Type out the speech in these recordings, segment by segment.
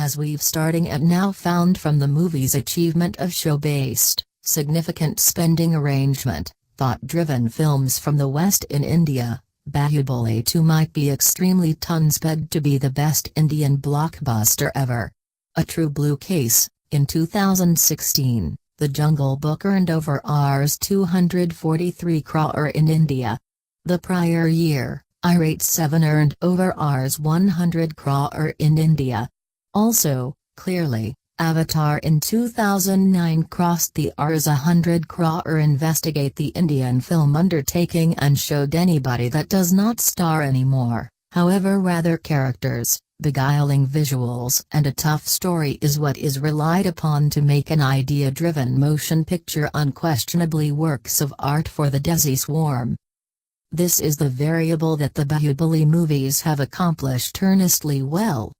as we've starting at now found from the movie's achievement of show-based, significant spending arrangement, thought-driven films from the West in India, Baahubali 2 might be extremely ton-sped to be the best Indian blockbuster ever. A true blue case, in 2016, The Jungle Book earned over Rs 243 crore in India. The prior year, Irate 7 earned over Rs 100 crore in India. Also, clearly, Avatar in 2009 crossed the Rs 100 crore. Investigate the Indian film undertaking and showed anybody that does not star anymore, however rather characters, beguiling visuals and a tough story is what is relied upon to make an idea-driven motion picture unquestionably works of art for the desi swarm. This is the variable that the Baahubali movies have accomplished earnestly well.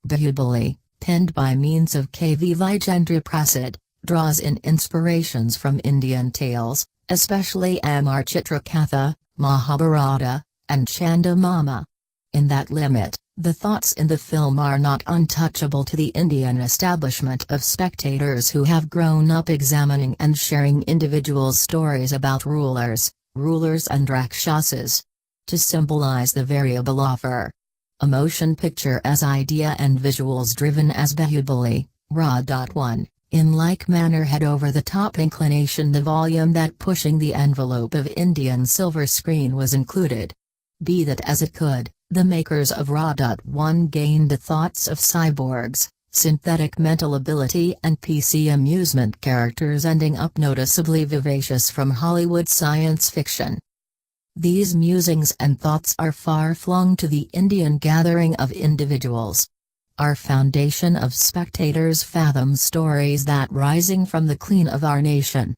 Baahubali, penned by means of KV Vijayendra Prasad, draws in inspirations from Indian tales, especially Amar Chitra Katha, Mahabharata, and Chandamama. In that limit, the thoughts in the film are not untouchable to the Indian establishment of spectators who have grown up examining and sharing individuals' stories about rulers and rakshasas. To symbolize the variable offer. A motion picture as idea and visuals driven as Baahubali, Ra.One, in like manner had over-the-top inclination the volume that pushing the envelope of Indian silver screen was included. Be that as it could, the makers of Ra.One gained the thoughts of cyborgs, synthetic mental ability and PC amusement characters ending up noticeably vivacious from Hollywood science fiction. These musings and thoughts are far-flung to the Indian gathering of individuals. Our foundation of spectators fathoms stories that rising from the clean of our nation.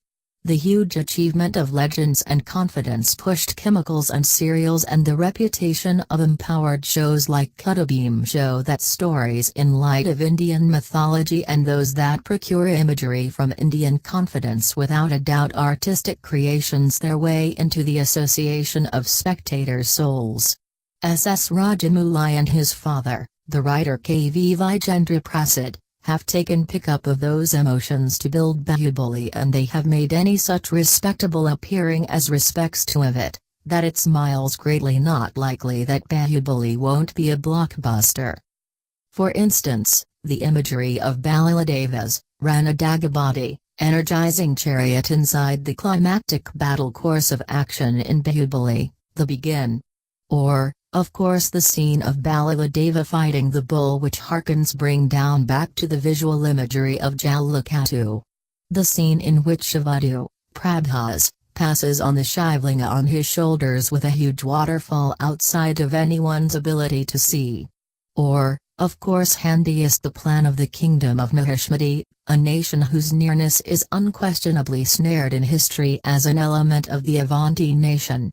The huge achievement of legends and confidence pushed chemicals and cereals and the reputation of empowered shows like Kutabeam show that stories in light of Indian mythology and those that procure imagery from Indian confidence without a doubt artistic creations their way into the association of spectators' souls. S.S. Rajamouli and his father, the writer KV Vijayendra Prasad, have taken pickup of those emotions to build Baahubali, and they have made any such respectable appearing as respects to of it, that it smiles greatly not likely that Baahubali won't be a blockbuster. For instance, the imagery of Baladeva's Ranadagabadi, energizing chariot inside the climactic battle course of action in Baahubali, The Begin. Or, of course, the scene of Baladeva fighting the bull, which harkens bring down back to the visual imagery of Jallikattu. The scene in which Shivadu, Prabhas, passes on the Shivlinga on his shoulders with a huge waterfall outside of anyone's ability to see. Or, of course, handiest the plan of the kingdom of Mahishmati, a nation whose nearness is unquestionably snared in history as an element of the Avanti nation.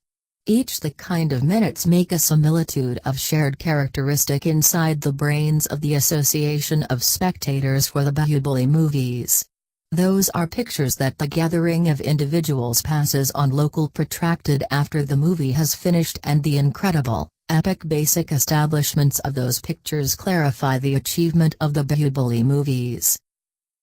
Each the kind of minutes make a similitude of shared characteristic inside the brains of the association of spectators for the Baahubali movies. Those are pictures that the gathering of individuals passes on local protracted after the movie has finished, and the incredible, epic basic establishments of those pictures clarify the achievement of the Baahubali movies.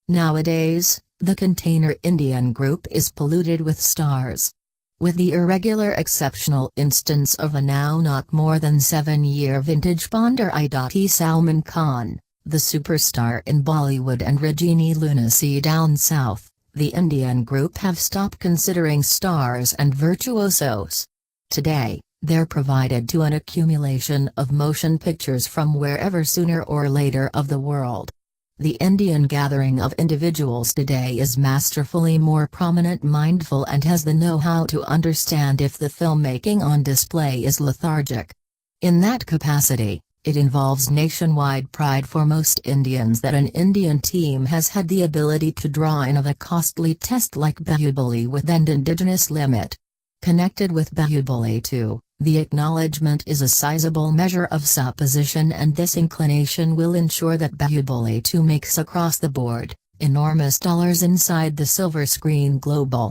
Nowadays, the container Indian group is polluted with stars. With the irregular exceptional instance of a now not more than 7-year vintage Bonder Salman Khan, the superstar in Bollywood, and Rajini lunacy down south, the Indian group have stopped considering stars and virtuosos. Today, they're provided to an accumulation of motion pictures from wherever sooner or later of the world. The Indian gathering of individuals today is masterfully more prominent, mindful, and has the know-how to understand if the filmmaking on display is lethargic. In that capacity, it involves nationwide pride for most Indians that an Indian team has had the ability to draw in of a costly test like Baahubali with an indigenous limit. Connected with Baahubali 2, the acknowledgement is a sizable measure of supposition, and this inclination will ensure that Baahubali 2 makes across the board enormous dollars inside the silver screen global.